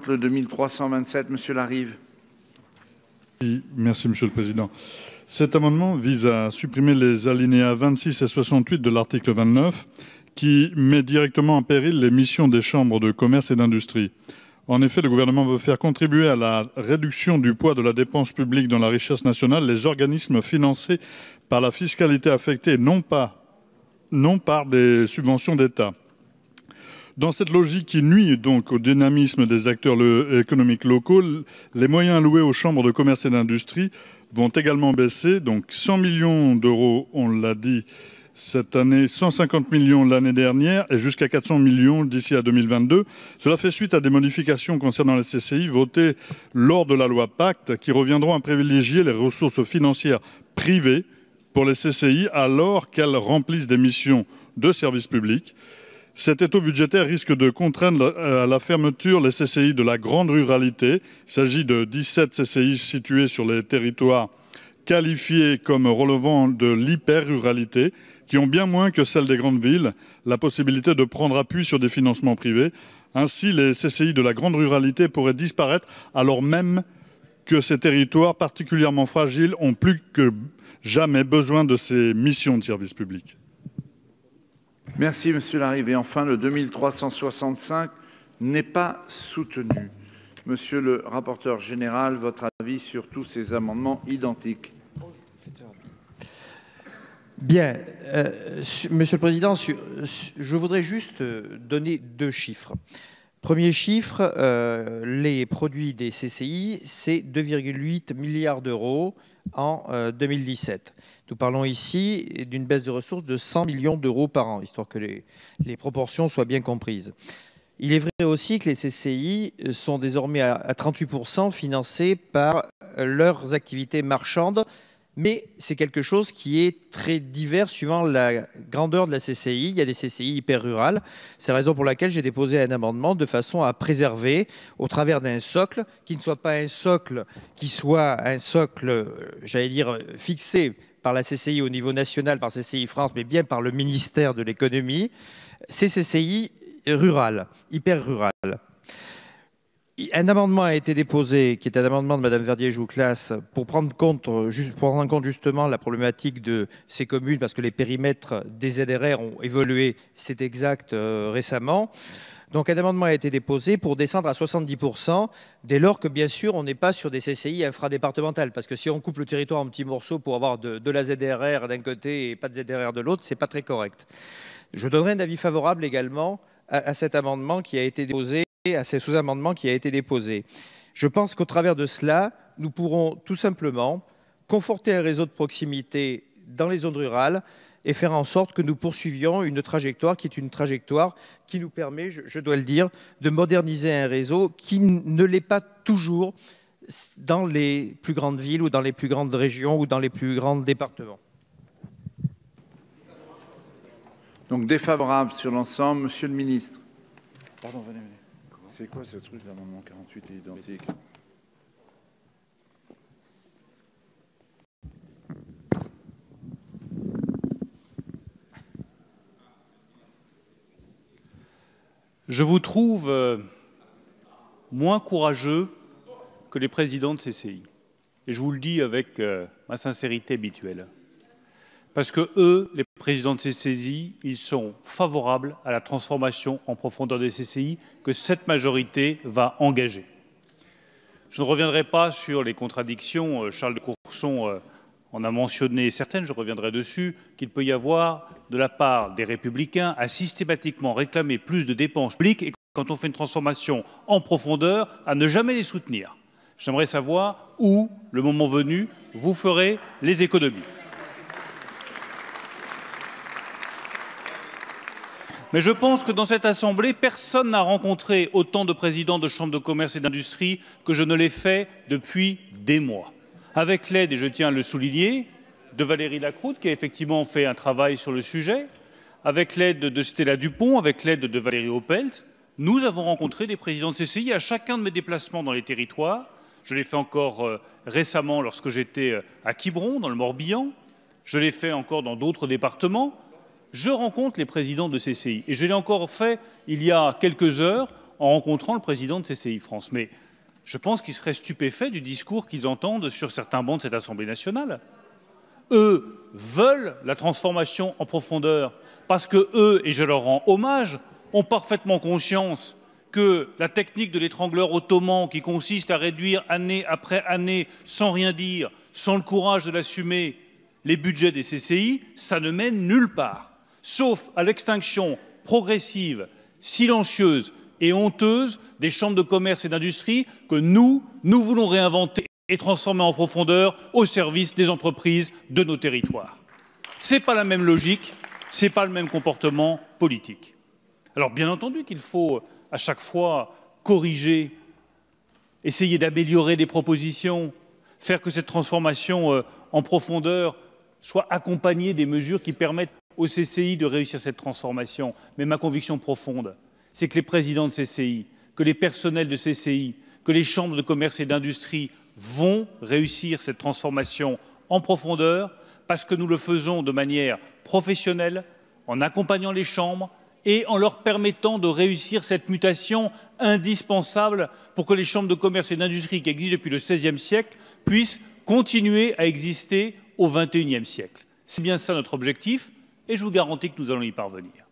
le 2327, Monsieur Larive. Merci, Monsieur le Président. Cet amendement vise à supprimer les alinéas 26 et 68 de l'article 29 qui met directement en péril les missions des chambres de commerce et d'industrie. En effet, le gouvernement veut faire contribuer à la réduction du poids de la dépense publique dans la richesse nationale les organismes financés par la fiscalité affectée, non par des subventions d'État. Dans cette logique qui nuit donc au dynamisme des acteurs économiques locaux, les moyens alloués aux chambres de commerce et d'industrie vont également baisser. Donc 100 millions d'euros, on l'a dit, cette année, 150 millions l'année dernière et jusqu'à 400 millions d'ici à 2022. Cela fait suite à des modifications concernant les CCI votées lors de la loi Pacte qui reviendront à privilégier les ressources financières privées pour les CCI alors qu'elles remplissent des missions de service public. Cet étau budgétaire risque de contraindre à la fermeture les CCI de la grande ruralité. Il s'agit de 17 CCI situés sur les territoires qualifiés comme relevant de l'hyper-ruralité, qui ont bien moins que celles des grandes villes la possibilité de prendre appui sur des financements privés. Ainsi, les CCI de la grande ruralité pourraient disparaître alors même que ces territoires particulièrement fragiles ont plus que jamais besoin de ces missions de service public. Merci, Monsieur Larive. Et enfin, le 2365 n'est pas soutenu. Monsieur le rapporteur général, votre avis sur tous ces amendements identiques? Bien. Monsieur le Président, je voudrais juste donner deux chiffres. Premier chiffre, les produits des CCI, c'est 2,8 milliards d'euros en 2017. Nous parlons ici d'une baisse de ressources de 100 millions d'euros par an, histoire que les proportions soient bien comprises. Il est vrai aussi que les CCI sont désormais à 38% financés par leurs activités marchandes, mais c'est quelque chose qui est très divers suivant la grandeur de la CCI. Il y a des CCI hyper rurales. C'est la raison pour laquelle j'ai déposé un amendement de façon à préserver, au travers d'un socle, qui ne soit pas un socle, qui soit un socle, j'allais dire, fixé par la CCI au niveau national, par CCI France, mais bien par le ministère de l'économie, ces CCI rurales, hyper rurales. Un amendement a été déposé, qui est un amendement de Mme Verdier-Jouclas, pour prendre en compte justement la problématique de ces communes, parce que les périmètres des ZRR ont évolué, c'est exact, récemment. Donc un amendement a été déposé pour descendre à 70%, dès lors que bien sûr on n'est pas sur des CCI infradépartementales, parce que si on coupe le territoire en petits morceaux pour avoir de la ZRR d'un côté et pas de ZRR de l'autre, c'est pas très correct. Je donnerai un avis favorable également à cet amendement qui a été déposé, à ces sous-amendements qui a été déposé. Je pense qu'au travers de cela, nous pourrons tout simplement conforter un réseau de proximité dans les zones rurales et faire en sorte que nous poursuivions une trajectoire qui est une trajectoire qui nous permet, je dois le dire, de moderniser un réseau qui ne l'est pas toujours dans les plus grandes villes ou dans les plus grandes régions ou dans les plus grands départements. Donc défavorable sur l'ensemble. Monsieur le ministre. Pardon, venez. C'est quoi ce truc, l'amendement 48 est identique? Je vous trouve moins courageux que les présidents de CCI. Et je vous le dis avec ma sincérité habituelle. Parce que eux, les présidents de CCI, ils sont favorables à la transformation en profondeur des CCI que cette majorité va engager. Je ne reviendrai pas sur les contradictions. Charles de Courson en a mentionné certaines, je reviendrai dessus, qu'il peut y avoir de la part des Républicains à systématiquement réclamer plus de dépenses publiques et quand on fait une transformation en profondeur, à ne jamais les soutenir. J'aimerais savoir où, le moment venu, vous ferez les économies. Mais je pense que dans cette Assemblée, personne n'a rencontré autant de présidents de chambres de commerce et d'industrie que je ne l'ai fait depuis des mois. Avec l'aide, et je tiens à le souligner, de Valérie Lacroute, qui a effectivement fait un travail sur le sujet, avec l'aide de Stella Dupont, avec l'aide de Valérie Opelt, nous avons rencontré des présidents de CCI à chacun de mes déplacements dans les territoires. Je l'ai fait encore récemment lorsque j'étais à Quiberon, dans le Morbihan. Je l'ai fait encore dans d'autres départements. Je rencontre les présidents de CCI. Et je l'ai encore fait il y a quelques heures en rencontrant le président de CCI France. Mais je pense qu'ils seraient stupéfaits du discours qu'ils entendent sur certains bancs de cette Assemblée nationale. Eux veulent la transformation en profondeur parce que eux, et je leur rends hommage, ont parfaitement conscience que la technique de l'étrangleur ottoman qui consiste à réduire année après année sans rien dire, sans le courage de l'assumer, les budgets des CCI, ça ne mène nulle part, sauf à l'extinction progressive, silencieuse et honteuse des chambres de commerce et d'industrie que nous voulons réinventer et transformer en profondeur au service des entreprises de nos territoires. Ce n'est pas la même logique, ce n'est pas le même comportement politique. Alors bien entendu qu'il faut à chaque fois corriger, essayer d'améliorer des propositions, faire que cette transformation en profondeur soit accompagnée des mesures qui permettent aux CCI de réussir cette transformation. Mais ma conviction profonde, c'est que les présidents de CCI, que les personnels de CCI, que les chambres de commerce et d'industrie vont réussir cette transformation en profondeur parce que nous le faisons de manière professionnelle, en accompagnant les chambres et en leur permettant de réussir cette mutation indispensable pour que les chambres de commerce et d'industrie qui existent depuis le XVIe siècle puissent continuer à exister au XXIe siècle. C'est bien ça notre objectif et je vous garantis que nous allons y parvenir.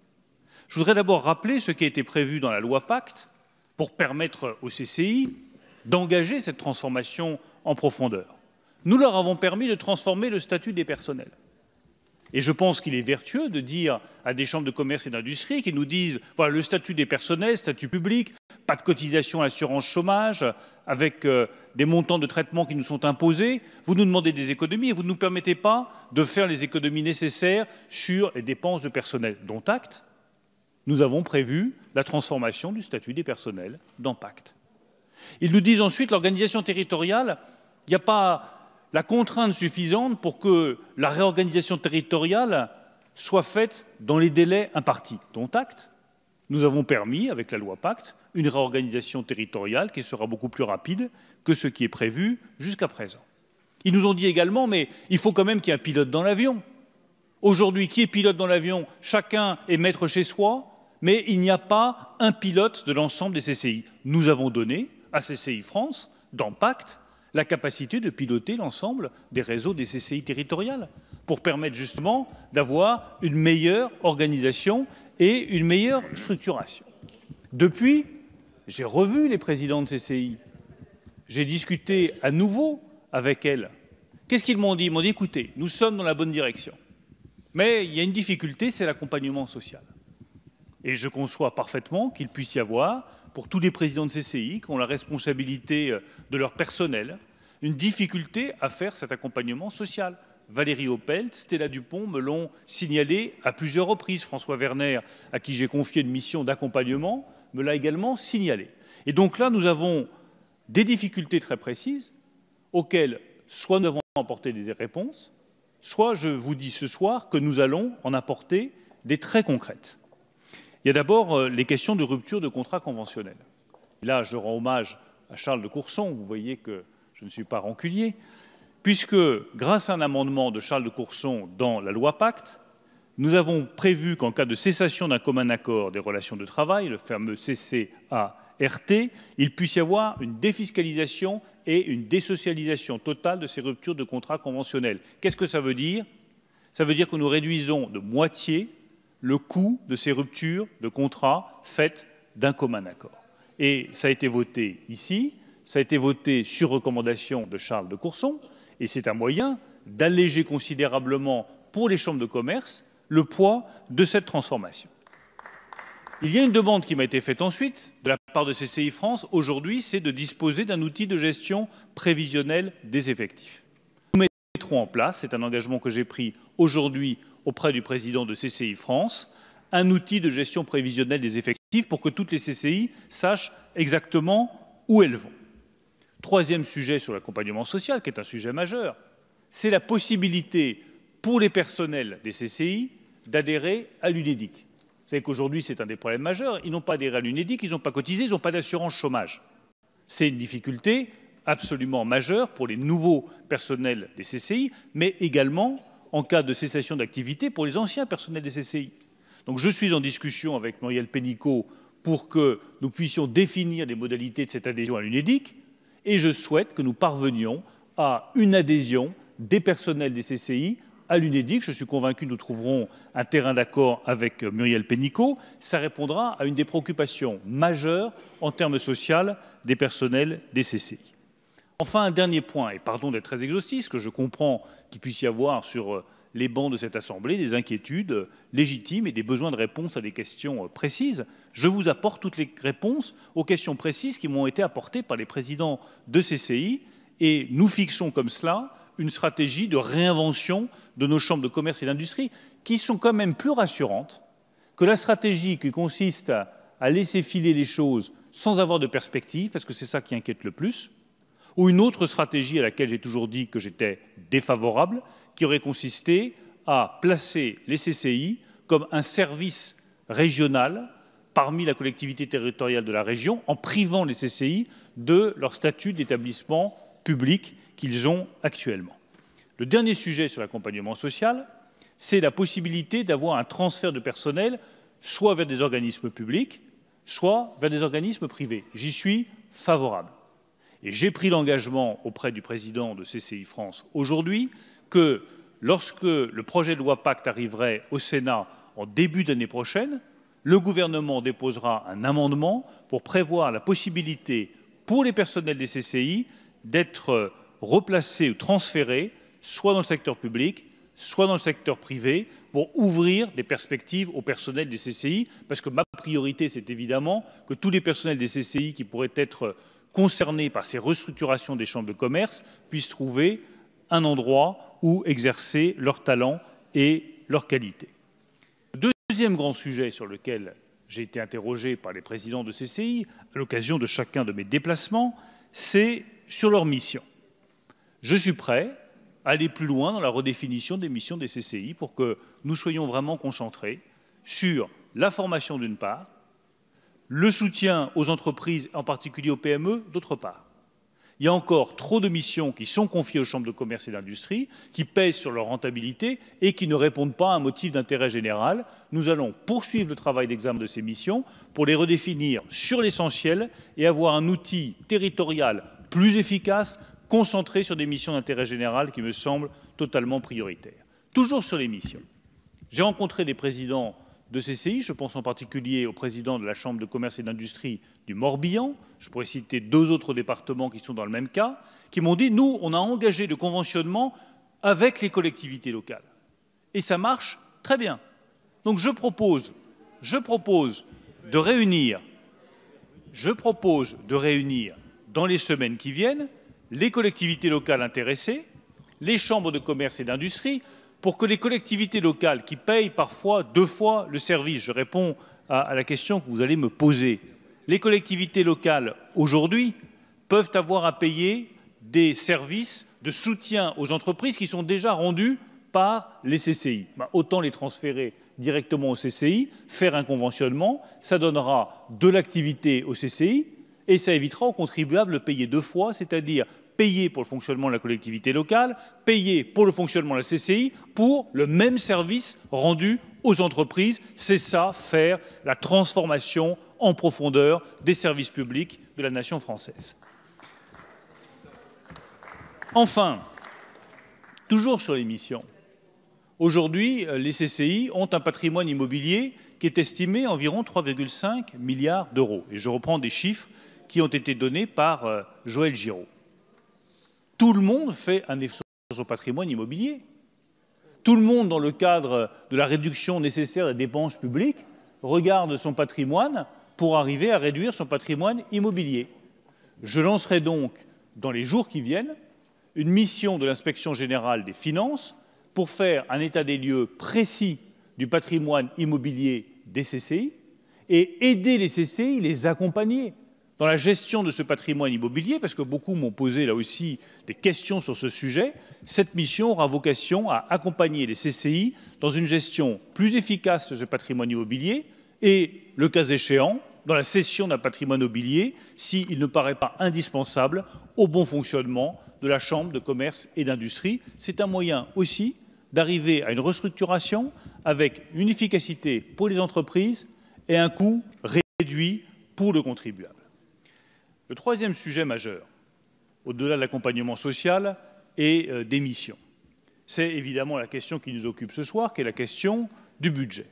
Je voudrais d'abord rappeler ce qui a été prévu dans la loi Pacte pour permettre aux CCI d'engager cette transformation en profondeur. Nous leur avons permis de transformer le statut des personnels. Et je pense qu'il est vertueux de dire à des chambres de commerce et d'industrie qui nous disent « voilà le statut des personnels, statut public, pas de cotisation à l'assurance chômage, avec des montants de traitement qui nous sont imposés, vous nous demandez des économies et vous ne nous permettez pas de faire les économies nécessaires sur les dépenses de personnel, dont acte. Nous avons prévu la transformation du statut des personnels dans Pacte. » Ils nous disent ensuite l'organisation territoriale, il n'y a pas la contrainte suffisante pour que la réorganisation territoriale soit faite dans les délais impartis. Dont acte, nous avons permis, avec la loi Pacte, une réorganisation territoriale qui sera beaucoup plus rapide que ce qui est prévu jusqu'à présent. Ils nous ont dit également, mais il faut quand même qu'il y ait un pilote dans l'avion. Aujourd'hui, qui est pilote dans l'avion? Chacun est maître chez soi, mais il n'y a pas un pilote de l'ensemble des CCI. Nous avons donné à CCI France, dans Pacte, la capacité de piloter l'ensemble des réseaux des CCI territoriales pour permettre justement d'avoir une meilleure organisation et une meilleure structuration. Depuis, j'ai revu les présidents de CCI, j'ai discuté à nouveau avec elles. Qu'est-ce qu'ils m'ont dit? Ils m'ont dit, écoutez, nous sommes dans la bonne direction, mais il y a une difficulté, c'est l'accompagnement social. Et je conçois parfaitement qu'il puisse y avoir, pour tous les présidents de CCI qui ont la responsabilité de leur personnel, une difficulté à faire cet accompagnement social. Valérie Opelt, Stella Dupont me l'ont signalé à plusieurs reprises. François Werner, à qui j'ai confié une mission d'accompagnement, me l'a également signalé. Et donc là, nous avons des difficultés très précises auxquelles soit nous avons apporté des réponses, soit je vous dis ce soir que nous allons en apporter des très concrètes. Il y a d'abord les questions de rupture de contrat conventionnel. Là, je rends hommage à Charles de Courson, vous voyez que je ne suis pas rancunier, puisque grâce à un amendement de Charles de Courson dans la loi Pacte, nous avons prévu qu'en cas de cessation d'un commun accord des relations de travail, le fameux CCART, il puisse y avoir une défiscalisation et une désocialisation totale de ces ruptures de contrat conventionnels. Qu'est-ce que ça veut dire? Ça veut dire que nous réduisons de moitié le coût de ces ruptures de contrat faites d'un commun accord. Et ça a été voté ici, ça a été voté sur recommandation de Charles de Courson, et c'est un moyen d'alléger considérablement pour les chambres de commerce le poids de cette transformation. Il y a une demande qui m'a été faite ensuite de la part de CCI France, aujourd'hui, c'est de disposer d'un outil de gestion prévisionnelle des effectifs. Nous mettrons en place, c'est un engagement que j'ai pris aujourd'hui auprès du président de CCI France, un outil de gestion prévisionnelle des effectifs pour que toutes les CCI sachent exactement où elles vont. Troisième sujet sur l'accompagnement social, qui est un sujet majeur, c'est la possibilité pour les personnels des CCI d'adhérer à l'UNEDIC. Vous savez qu'aujourd'hui, c'est un des problèmes majeurs. Ils n'ont pas adhéré à l'UNEDIC, ils n'ont pas cotisé, ils n'ont pas d'assurance chômage. C'est une difficulté absolument majeure pour les nouveaux personnels des CCI, mais également en cas de cessation d'activité pour les anciens personnels des CCI. Donc je suis en discussion avec Muriel Pénicaud pour que nous puissions définir les modalités de cette adhésion à l'UNEDIC, et je souhaite que nous parvenions à une adhésion des personnels des CCI à l'UNEDIC. Je suis convaincu que nous trouverons un terrain d'accord avec Muriel Pénicaud. Ça répondra à une des préoccupations majeures en termes sociaux des personnels des CCI. Enfin, un dernier point, et pardon d'être très exhaustif, que je comprends qu'il puisse y avoir sur les bancs de cette Assemblée des inquiétudes légitimes et des besoins de réponse à des questions précises. Je vous apporte toutes les réponses aux questions précises qui m'ont été apportées par les présidents de CCI, et nous fixons comme cela une stratégie de réinvention de nos chambres de commerce et d'industrie qui sont quand même plus rassurantes que la stratégie qui consiste à laisser filer les choses sans avoir de perspective, parce que c'est ça qui inquiète le plus, ou une autre stratégie à laquelle j'ai toujours dit que j'étais défavorable, qui aurait consisté à placer les CCI comme un service régional parmi la collectivité territoriale de la région, en privant les CCI de leur statut d'établissement public qu'ils ont actuellement. Le dernier sujet sur l'accompagnement social, c'est la possibilité d'avoir un transfert de personnel soit vers des organismes publics, soit vers des organismes privés. J'y suis favorable. Et j'ai pris l'engagement auprès du président de CCI France aujourd'hui que lorsque le projet de loi Pacte arriverait au Sénat en début d'année prochaine, le gouvernement déposera un amendement pour prévoir la possibilité pour les personnels des CCI d'être replacés ou transférés soit dans le secteur public, soit dans le secteur privé, pour ouvrir des perspectives au personnel des CCI, parce que ma priorité, c'est évidemment que tous les personnels des CCI qui pourraient être concernés par ces restructurations des chambres de commerce puissent trouver un endroit où exercer leur talent et leur qualité. Le deuxième grand sujet sur lequel j'ai été interrogé par les présidents de CCI à l'occasion de chacun de mes déplacements, c'est sur leur mission. Je suis prêt à aller plus loin dans la redéfinition des missions des CCI pour que nous soyons vraiment concentrés sur la formation d'une part, le soutien aux entreprises, en particulier aux PME, d'autre part. Il y a encore trop de missions qui sont confiées aux chambres de commerce et d'industrie, qui pèsent sur leur rentabilité et qui ne répondent pas à un motif d'intérêt général. Nous allons poursuivre le travail d'examen de ces missions pour les redéfinir sur l'essentiel et avoir un outil territorial plus efficace, concentré sur des missions d'intérêt général qui me semblent totalement prioritaires. Toujours sur les missions. J'ai rencontré des présidents de CCI, je pense en particulier au président de la Chambre de commerce et d'industrie du Morbihan, je pourrais citer 2 autres départements qui sont dans le même cas, qui m'ont dit « nous, on a engagé le conventionnement avec les collectivités locales. Et ça marche très bien. Donc je propose de réunir dans les semaines qui viennent les collectivités locales intéressées, les chambres de commerce et d'industrie, pour que les collectivités locales qui payent parfois 2 fois le service, je réponds à la question que vous allez me poser, les collectivités locales aujourd'hui peuvent avoir à payer des services de soutien aux entreprises qui sont déjà rendus par les CCI. Autant les transférer directement aux CCI, faire un conventionnement, ça donnera de l'activité aux CCI et ça évitera aux contribuables de payer 2 fois, c'est-à-dire payer pour le fonctionnement de la collectivité locale, payer pour le fonctionnement de la CCI, pour le même service rendu aux entreprises. C'est ça, faire la transformation en profondeur des services publics de la nation française. Enfin, toujours sur les missions, aujourd'hui, les CCI ont un patrimoine immobilier qui est estimé à environ 3,5 milliards d'euros. Et je reprends des chiffres qui ont été donnés par Joël Giraud. Tout le monde fait un effort sur son patrimoine immobilier. Tout le monde, dans le cadre de la réduction nécessaire des dépenses publiques, regarde son patrimoine pour arriver à réduire son patrimoine immobilier. Je lancerai donc, dans les jours qui viennent, une mission de l'Inspection générale des finances pour faire un état des lieux précis du patrimoine immobilier des CCI et aider les CCI, les accompagner dans la gestion de ce patrimoine immobilier, parce que beaucoup m'ont posé là aussi des questions sur ce sujet. Cette mission aura vocation à accompagner les CCI dans une gestion plus efficace de ce patrimoine immobilier et, le cas échéant, dans la cession d'un patrimoine immobilier, s'il ne paraît pas indispensable au bon fonctionnement de la Chambre de commerce et d'industrie. C'est un moyen aussi d'arriver à une restructuration avec une efficacité pour les entreprises et un coût réduit réduit pour le contribuable. Le troisième sujet majeur, au-delà de l'accompagnement social et des missions, c'est évidemment la question qui nous occupe ce soir, qui est la question du budget.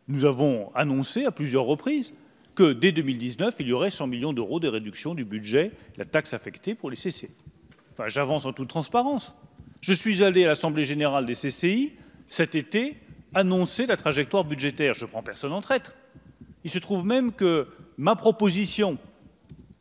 Nous avons annoncé à plusieurs reprises que dès 2019, il y aurait 100 millions d'euros de réduction du budget, la taxe affectée pour les CCI. Enfin, j'avance en toute transparence. Je suis allé à l'Assemblée générale des CCI cet été annoncer la trajectoire budgétaire. Je ne prends personne en traître. Il se trouve même que ma proposition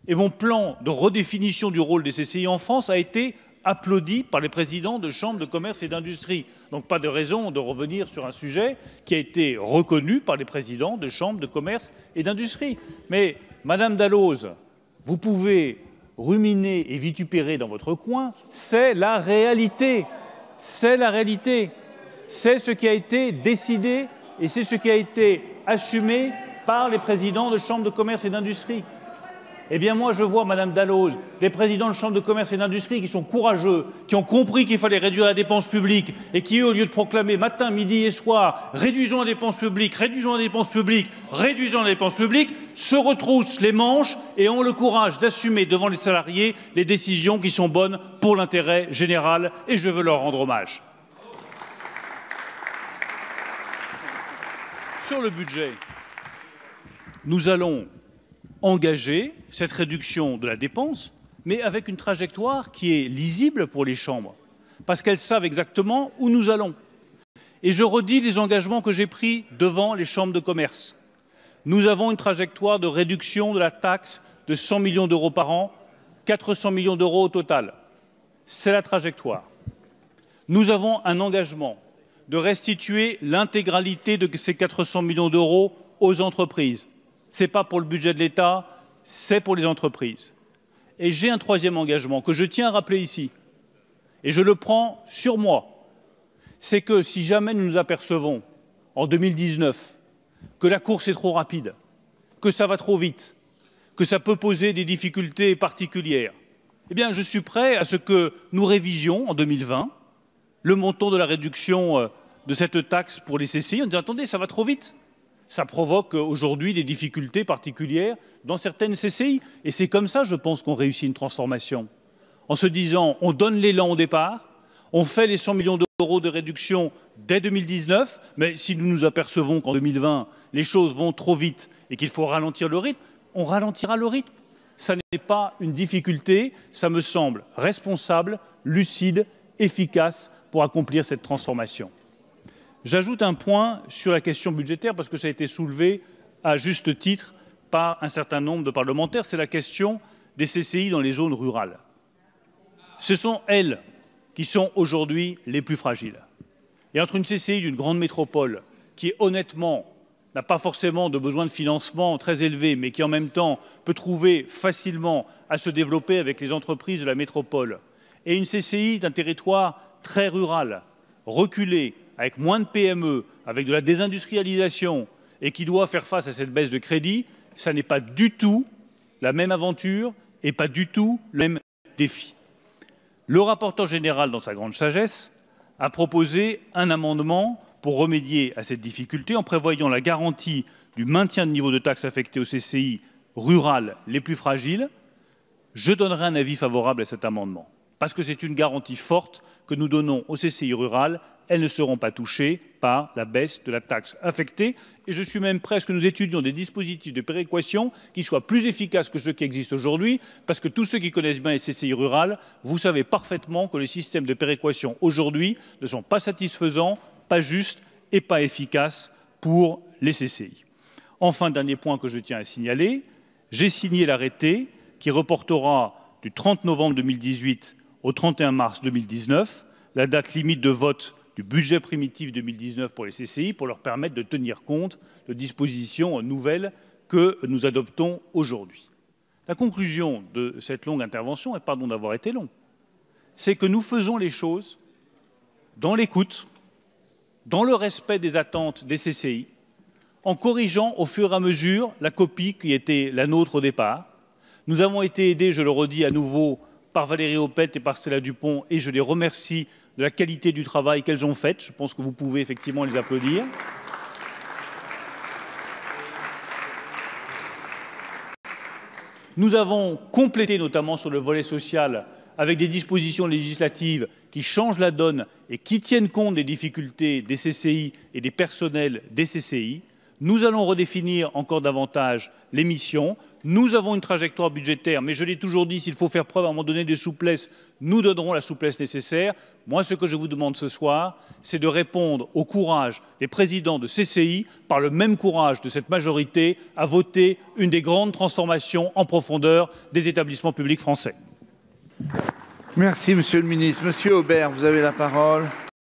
et mon plan de redéfinition du rôle des CCI en France a été applaudi par les présidents de chambres de commerce et d'industrie. Donc pas de raison de revenir sur un sujet qui a été reconnu par les présidents de chambres de commerce et d'industrie. Mais Madame Dalloz, vous pouvez ruminer et vitupérer dans votre coin, c'est la réalité. C'est la réalité. C'est ce qui a été décidé et c'est ce qui a été assumé par les présidents de chambres de commerce et d'industrie. Eh bien moi je vois, Madame Dalloz, les présidents de chambres de commerce et d'industrie qui sont courageux, qui ont compris qu'il fallait réduire la dépense publique et qui, au lieu de proclamer matin, midi et soir, réduisons la dépense publique, réduisons la dépense publique, réduisons la dépense publique, se retroussent les manches et ont le courage d'assumer devant les salariés les décisions qui sont bonnes pour l'intérêt général, et je veux leur rendre hommage. Sur le budget, nous allons engager cette réduction de la dépense, mais avec une trajectoire qui est lisible pour les chambres, parce qu'elles savent exactement où nous allons. Et je redis les engagements que j'ai pris devant les chambres de commerce. Nous avons une trajectoire de réduction de la taxe de 100 millions d'euros par an, 400 millions d'euros au total. C'est la trajectoire. Nous avons un engagement de restituer l'intégralité de ces 400 millions d'euros aux entreprises. Ce n'est pas pour le budget de l'État, c'est pour les entreprises. Et j'ai un troisième engagement que je tiens à rappeler ici, et je le prends sur moi. C'est que si jamais nous nous apercevons, en 2019, que la course est trop rapide, que ça va trop vite, que ça peut poser des difficultés particulières, eh bien je suis prêt à ce que nous révisions en 2020 le montant de la réduction de cette taxe pour les CCI en disant « Attendez, ça va trop vite ». Ça provoque aujourd'hui des difficultés particulières dans certaines CCI. Et c'est comme ça, je pense, qu'on réussit une transformation. En se disant, on donne l'élan au départ, on fait les 100 millions d'euros de réduction dès 2019, mais si nous nous apercevons qu'en 2020, les choses vont trop vite et qu'il faut ralentir le rythme, on ralentira le rythme. Ça n'est pas une difficulté, ça me semble responsable, lucide, efficace pour accomplir cette transformation. J'ajoute un point sur la question budgétaire, parce que ça a été soulevé à juste titre par un certain nombre de parlementaires, c'est la question des CCI dans les zones rurales. Ce sont elles qui sont aujourd'hui les plus fragiles. Et entre une CCI d'une grande métropole, qui honnêtement n'a pas forcément de besoin de financement très élevé, mais qui en même temps peut trouver facilement à se développer avec les entreprises de la métropole, et une CCI d'un territoire très rural, reculé, avec moins de PME, avec de la désindustrialisation, et qui doit faire face à cette baisse de crédit, ça n'est pas du tout la même aventure et pas du tout le même défi. Le rapporteur général, dans sa grande sagesse, a proposé un amendement pour remédier à cette difficulté en prévoyant la garantie du maintien de niveau de taxes affectées aux CCI rurales les plus fragiles. Je donnerai un avis favorable à cet amendement, parce que c'est une garantie forte que nous donnons aux CCI rurales. Elles ne seront pas touchées par la baisse de la taxe affectée. Et je suis même prêt à ce que nous étudions des dispositifs de péréquation qui soient plus efficaces que ceux qui existent aujourd'hui, parce que tous ceux qui connaissent bien les CCI rurales, vous savez parfaitement que les systèmes de péréquation aujourd'hui ne sont pas satisfaisants, pas justes et pas efficaces pour les CCI. Enfin, dernier point que je tiens à signaler, j'ai signé l'arrêté qui reportera du 30 novembre 2018 au 31 mars 2019 la date limite de vote du budget primitif 2019 pour les CCI, pour leur permettre de tenir compte de dispositions nouvelles que nous adoptons aujourd'hui. La conclusion de cette longue intervention, et pardon d'avoir été long, c'est que nous faisons les choses dans l'écoute, dans le respect des attentes des CCI, en corrigeant au fur et à mesure la copie qui était la nôtre au départ. Nous avons été aidés, je le redis à nouveau, par Valérie Opelt et par Stella Dupont, et je les remercie de la qualité du travail qu'elles ont fait. Je pense que vous pouvez effectivement les applaudir. Nous avons complété notamment sur le volet social avec des dispositions législatives qui changent la donne et qui tiennent compte des difficultés des CCI et des personnels des CCI. Nous allons redéfinir encore davantage les missions. Nous avons une trajectoire budgétaire, mais je l'ai toujours dit, s'il faut faire preuve à un moment donné de souplesse, nous donnerons la souplesse nécessaire. Moi, ce que je vous demande ce soir, c'est de répondre au courage des présidents de CCI, par le même courage de cette majorité, à voter une des grandes transformations en profondeur des établissements publics français. Merci, Monsieur le Ministre. Monsieur Aubert, vous avez la parole.